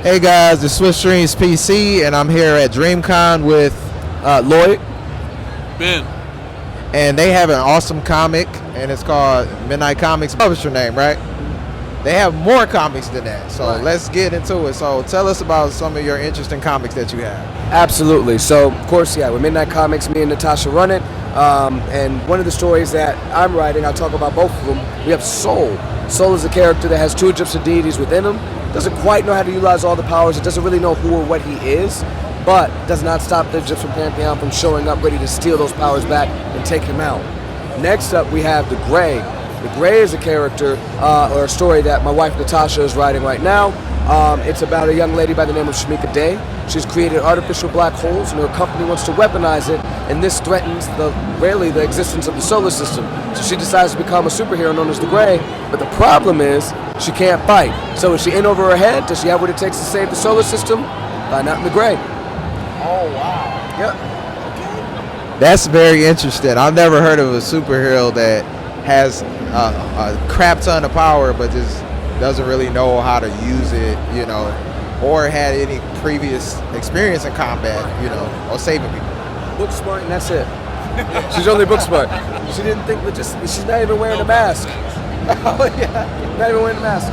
Hey guys, the Swiss Dreams PC, and I'm here at DreamCon with Lloyd, Ben. and they have an awesome comic, and it's called Midnight Comics. Publisher name, right? They have more comics than that, so let's get into it. So tell us about some of your interesting comics that you have. Absolutely. So, of course, with Midnight Comics, me and Natasha run it. And one of the stories that I'm writing, I'll talk about both of them. We have Soul. Soul is a character that has two Egyptian deities within him. Doesn't quite know how to utilize all the powers. It doesn't really know who or what he is, but does not stop the Egyptian pantheon from showing up ready to steal those powers back and take him out. Next up, we have the Gray. The Gray is a character or a story that my wife Natasha is writing right now. It's about a young lady by the name of Shamika Day. She's created artificial black holes, and her company wants to weaponize it, and this threatens the existence of the solar system. So she decides to become a superhero known as the Gray, but the problem is she can't fight. So is she in over her head? Does she have what it takes to save the solar system? Find out in the Gray. Oh wow! Yep. That's very interesting. I've never heard of a superhero that has a crap ton of power, but just doesn't really know how to use it, or had any previous experience in combat, or saving people. Book smart, and that's it. She's only book smart. She didn't think logistically. She's not even wearing a mask. Oh yeah, Not even wearing a mask.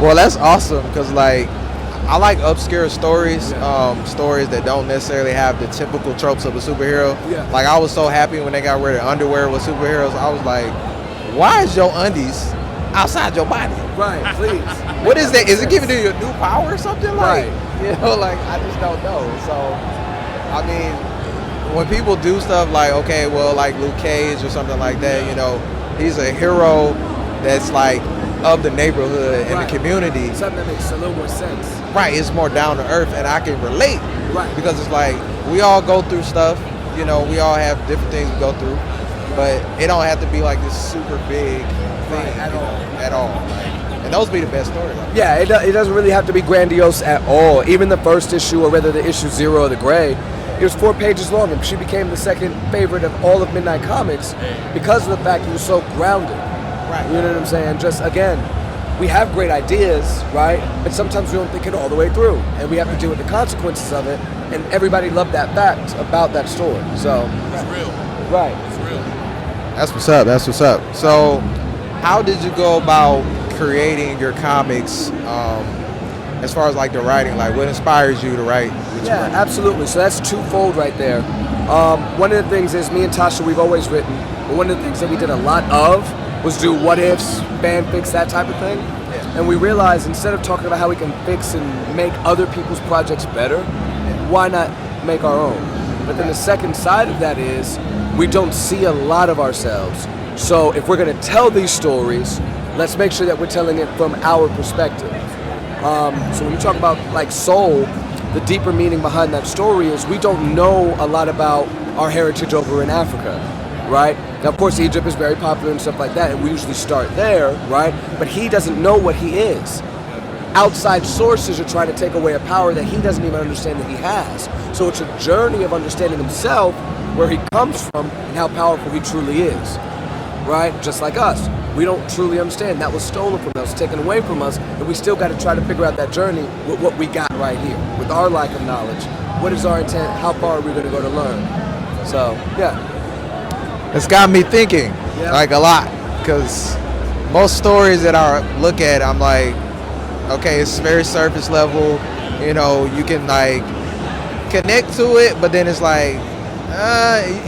well that's awesome, because I like obscure stories, stories that don't necessarily have the typical tropes of a superhero. Yeah. Like, I was so happy when they got rid of underwear with superheroes. I was like, why is your undies outside your body? Right, please. What is that? Is it giving you a new power or something? Right. I just don't know. So, I mean, when people do stuff like, okay, well, like Luke Cage or something like that, he's a hero that's like of the neighborhood and the community. Something that makes a little more sense. Right, it's more down to earth, and I can relate. Right. Because it's like, we all go through stuff, we all have different things we go through, but it don't have to be like this super big thing at all. And those be the best stories. Yeah, it doesn't really have to be grandiose at all. Even the first issue, or rather the issue 0 of the Gray, it was 4 pages long, and she became the second favorite of all of Midnight Comics because of the fact it was so grounded. Right. You know what I'm saying? Just, again, we have great ideas, right? But sometimes we don't think it all the way through, and we have to deal with the consequences of it, and everybody loved that fact about that story. So, It's real. right. It's real. That's what's up. So, how did you go about creating your comics, as far as like the writing? Like, what inspires you to write? Yeah, absolutely. So that's twofold right there. One of the things is, me and Tasha, we've always written, but one of the things that we did a lot of was do what ifs, fanfics, that type of thing. Yeah. And we realized, instead of talking about how we can fix and make other people's projects better, why not make our own? But then the second side of that is, we don't see a lot of ourselves. So if we're going to tell these stories, let's make sure that we're telling it from our perspective. So when you talk about like Soul, the deeper meaning behind that story is, we don't know a lot about our heritage over in Africa, right? Now, of course, Egypt is very popular and stuff like that, and we usually start there, right? But he doesn't know what he is. Outside sources are trying to take away a power that he doesn't even understand that he has. So it's a journey of understanding himself, where he comes from, and how powerful he truly is, right? Just like us. We don't truly understand. That was stolen from us, taken away from us, and we still got to try to figure out that journey with what we got right here, with our lack of knowledge. What is our intent? How far are we going to go to learn? So, yeah. It's got me thinking, Yeah. like, a lot, because most stories that I look at, I'm like, okay, it's very surface level, you can like connect to it, but then it's like,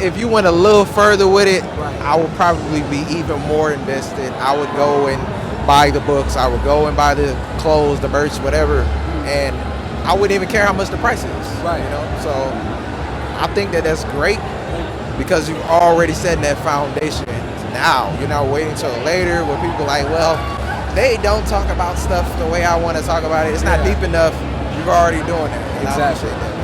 if you went a little further with it, I would probably be even more invested. I would go and buy the books, I would go and buy the clothes, the merch, whatever, and I wouldn't even care how much the price is. Right. So I think that that's great, because you've already set that foundation now. You're not waiting till later where people like, well, they don't talk about stuff the way I want to talk about it. It's not deep enough. You're already doing it. And Exactly. I appreciate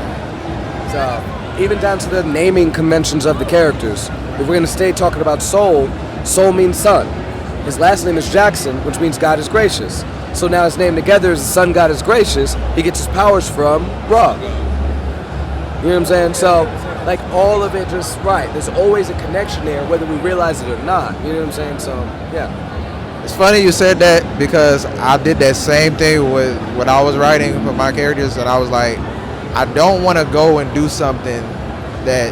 that. So, even down to the naming conventions of the characters. If we're going to stay talking about Soul, Soul means sun. His last name is Jackson, which means God is gracious. So now his name together is the sun God is gracious. He gets his powers from Ra. You know what I'm saying? So, like, all of it just, right. There's always a connection there, whether we realize it or not. You know what I'm saying? So, yeah. It's funny you said that because I did that same thing with when I was writing for my characters, and I was like, I don't want to go and do something that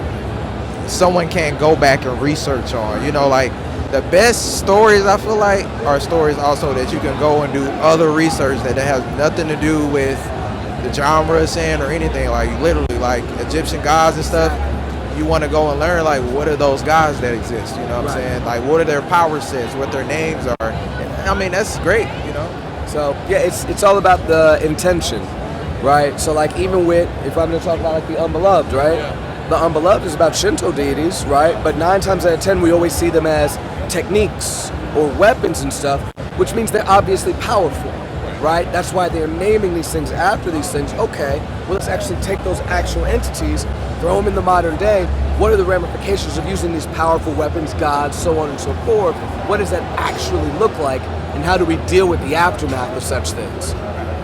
someone can't go back and research on. You know, like the best stories I feel like are stories also that you can go and do other research that has nothing to do with the genre it's in or anything. Like literally, like Egyptian gods and stuff. You want to go and learn like what are those gods that exist? You know what I'm saying? Like what are their power sets? What their names are? I mean, that's great. You know. So yeah, it's all about the intention, right? So like even with, if I'm going to talk about like the Unbeloved, right? Yeah. The Unbeloved is about Shinto deities, right? But 9 times out of 10 we always see them as techniques or weapons and stuff, which means they're obviously powerful, right? That's why they're naming these things after these things. Okay, well let's actually take those actual entities, throw them in the modern day. What are the ramifications of using these powerful weapons, gods, so on and so forth? What does that actually look like, and how do we deal with the aftermath of such things?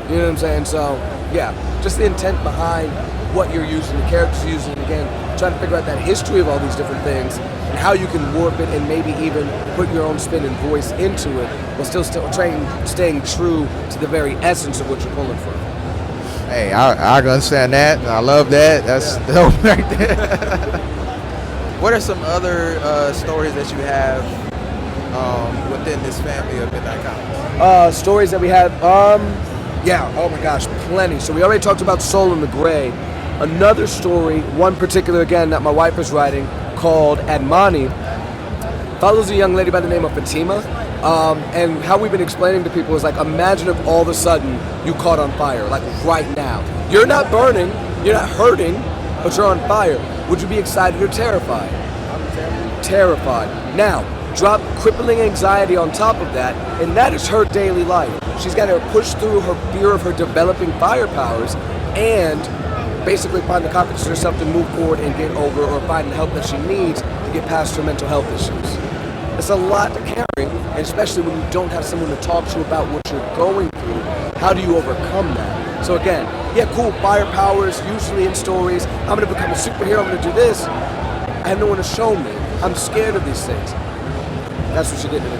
You know what I'm saying? So, yeah, just the intent behind what you're using, the characters you're using, again, trying to figure out that history of all these different things and how you can warp it and maybe even put your own spin and voice into it while still staying true to the very essence of what you're pulling from. Hey, I understand that, and I love that. That's dope right there. What are some other stories that you have within this family of Midnight Comics? Stories that we have, yeah, oh my gosh, plenty. So we already talked about Soul in the Gray. Another story, one particular again that my wife is writing, called Admani, follows a young lady by the name of Fatima. And how we've been explaining to people is like, imagine if all of a sudden you caught on fire, like right now. You're not burning, you're not hurting, but you're on fire. Would you be excited or terrified? Terrified. Now, drop crippling anxiety on top of that, and that is her daily life. She's got to push through her fear of her developing fire powers and basically find the confidence in herself to move forward and get over or find the help that she needs to get past her mental health issues. It's a lot to carry, and especially when you don't have someone to talk to about what you're going through. How do you overcome that? So again, yeah, cool, fire powers, usually in stories. I'm going to become a superhero, I'm going to do this. I have no one to show me. I'm scared of these things. That's what you did to me.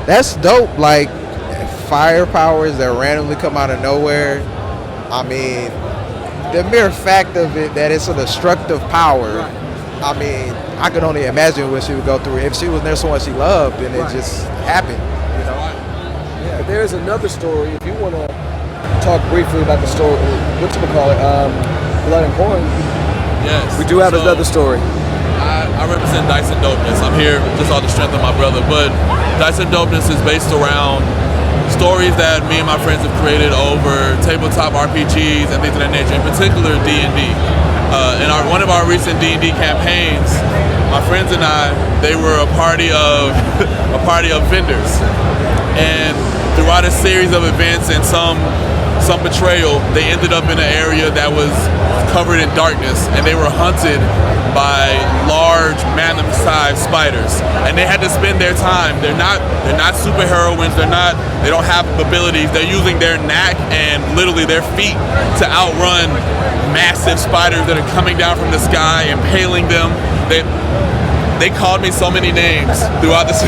That's dope. Like fire powers that randomly come out of nowhere. I mean, the mere fact of it that it's a destructive power. I mean, I could only imagine what she would go through if she was near someone she loved and it just happened. You know. Yeah. There's another story. If you want to talk briefly about the story, whatchamacallit, Blood and Corn. Yes. We do have another story. I represent Dice and Dopeness. I'm here just on the strength of my brother, but Dice and Dopeness is based around stories that me and my friends have created over tabletop RPGs and things of that nature, in particular D&D. In one of our recent D&D campaigns, my friends and I, they were a party of vendors, and throughout a series of events and some betrayal, they ended up in an area that was covered in darkness, and they were hunted by large mammoth-sized spiders, and they had to spend their time. They're not super heroines. They don't have abilities. They're using their knack and literally their feet to outrun massive spiders that are coming down from the sky, impaling them. They called me so many names throughout us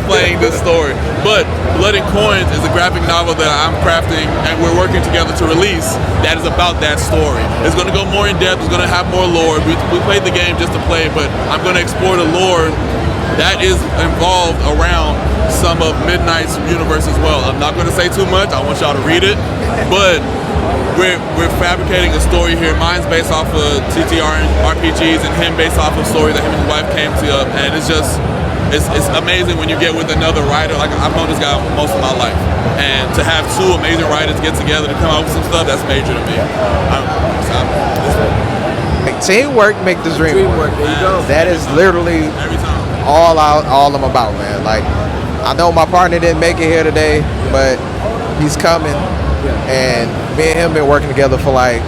playing this story. But Blood and Coins is a graphic novel that I'm crafting and we're working together to release that is about that story. It's going to go more in depth. It's going to have more lore. We played the game just to play, but I'm going to explore the lore that is involved around some of Midnight's universe as well. I'm not going to say too much. I want y'all to read it, but we're fabricating a story here. Mine's based off of TTR RPGs, and him based off of stories that him and his wife came to. And it's amazing when you get with another writer. Like, I've known this guy most of my life, and to have two amazing writers get together to come out with some stuff, that's major to me. Teamwork make the dream work. There you go. That is literally all I'm about, man. Like, I know my partner didn't make it here today, but he's coming. And me and him been working together for like,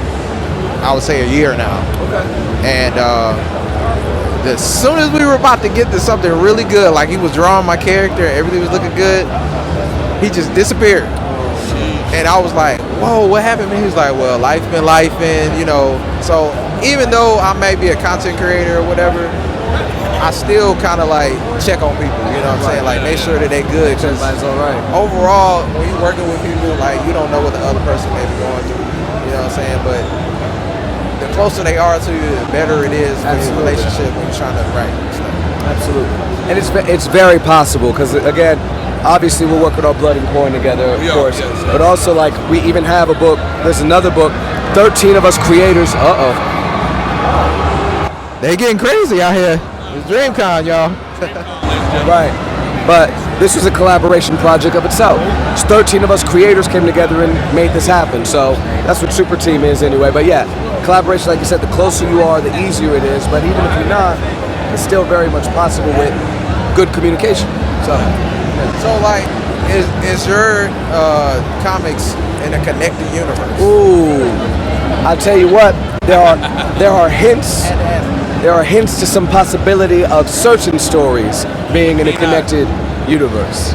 I would say a year now. Okay. And as soon as we were about to get to something really good, like he was drawing my character, everything was looking good, he just disappeared. And I was like, whoa, what happened? And he was like, well, life been lifing, you know. So even though I may be a content creator or whatever, I still kind of like check on people. You know what I'm saying? Like make sure that they good. Cause Everybody's all right. overall, when you're working with people, like you don't know what the other person may be going through. You know what I'm saying? But the closer they are to you, the better it is for your relationship when you're trying to write stuff. Absolutely. And it's very possible because, again, obviously we're working on Blood and Corn together, of course. Yes. But also, like, we even have a book. There's another book, 13 of us creators. They getting crazy out here. It's DreamCon, y'all. Right. But this was a collaboration project of itself. It's 13 of us creators came together and made this happen. So that's what Super Team is anyway. But yeah, collaboration, like you said, the closer you are, the easier it is. But even if you're not, it's still very much possible with good communication. So like, is your comics in a connected universe? ooh, I'll tell you what, there are hints. There are hints to some possibility of certain stories being in a connected universe.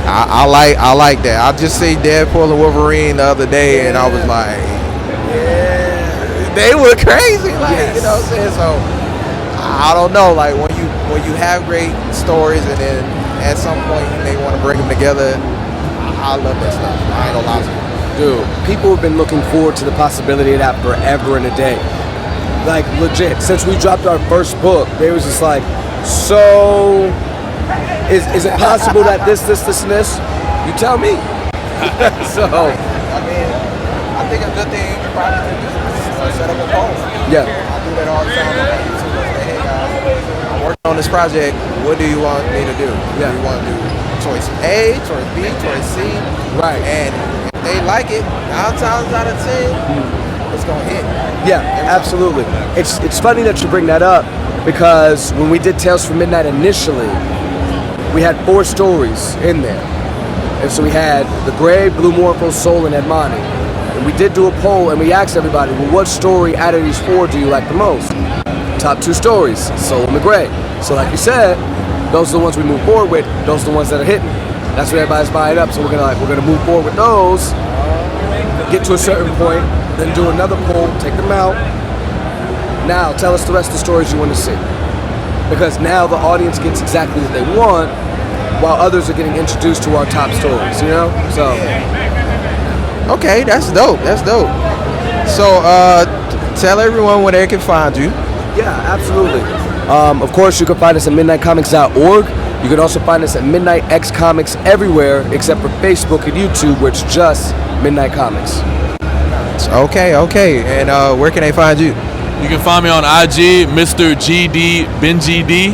I like that. I just see Deadpool and Wolverine the other day, and I was like, yeah, they were crazy. Like, you know what I'm saying? So I don't know. Like when you have great stories, and then at some point you may want to bring them together. I love that stuff. I ain't gonna lie to you. Dude, people have been looking forward to the possibility of that forever and a day. Like, legit, since we dropped our first book, they was just like, so, is it possible that this, and this? You tell me. So, I mean, I think a good thing you probably could do is set up a poll. yeah, I do that all the time on my YouTube. I say, hey guys, I'm working on this project. What do you want me to do? Yeah. Do you want to do choice A, choice B, choice C? right. And if they like it, 9 times out of 10, it's gonna hit. Yeah, absolutely. It's funny that you bring that up because when we did Tales from Midnight initially, we had 4 stories in there. And so we had The Grave, Blue Morpho, Soul, and Admani. And we did do a poll and we asked everybody, well, what story out of these 4 do you like the most? Top 2 stories, Soul and The Grave. So like you said, those are the ones we move forward with. Those are the ones that are hitting. That's what everybody's buying up. So we're gonna move forward with those, get to a certain point, then do another poll, take them out. Now tell us the rest of the stories you want to see. Because now the audience gets exactly what they want, while others are getting introduced to our top stories, you know? So Okay, that's dope. That's dope. So tell everyone where they can find you. yeah, absolutely. Of course, you can find us at midnightcomics.org. You can also find us at Midnight X Comics everywhere except for Facebook and YouTube, where it's just Midnight Comics. Okay. And where can they find you? You can find me on IG, Mr. GD BenGD.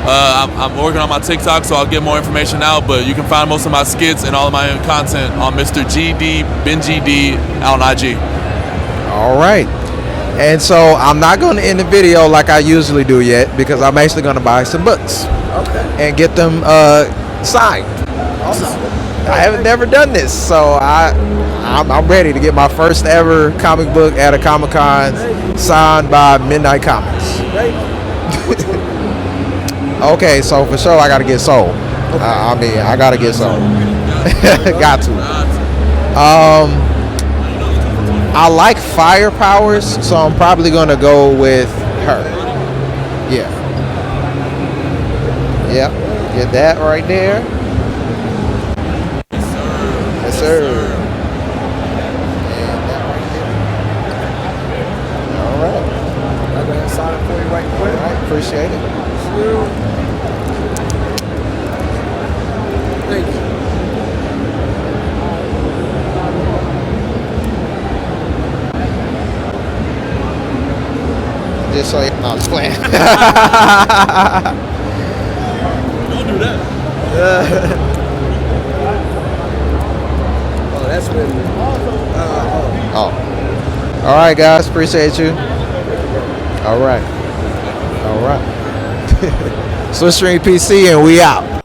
I'm working on my TikTok, so I'll get more information out. But you can find most of my skits and all of my content on Mr. GD BenGD on IG. All right. And so I'm not going to end the video like I usually do yet, because I'm actually going to buy some books. Okay. And get them signed. Awesome. I haven't never done this, so I'm ready to get my first ever comic book at a Comic-Con signed by Midnight Comics. Great. Okay, so for sure I got to get sold. I got to get sold. Got to. I like fire powers, so I'm probably going to go with her. Yeah. Yeah. Get that right there. Yes, sir. And that right there. All right. I'm going to sign it for you right quick. All right. Appreciate it. Thank you. Just so you know, I was playing. Don't do that. Oh, that's been. Oh. All right, guys. Appreciate you. All right. All right. Switch Stream PC, and we out.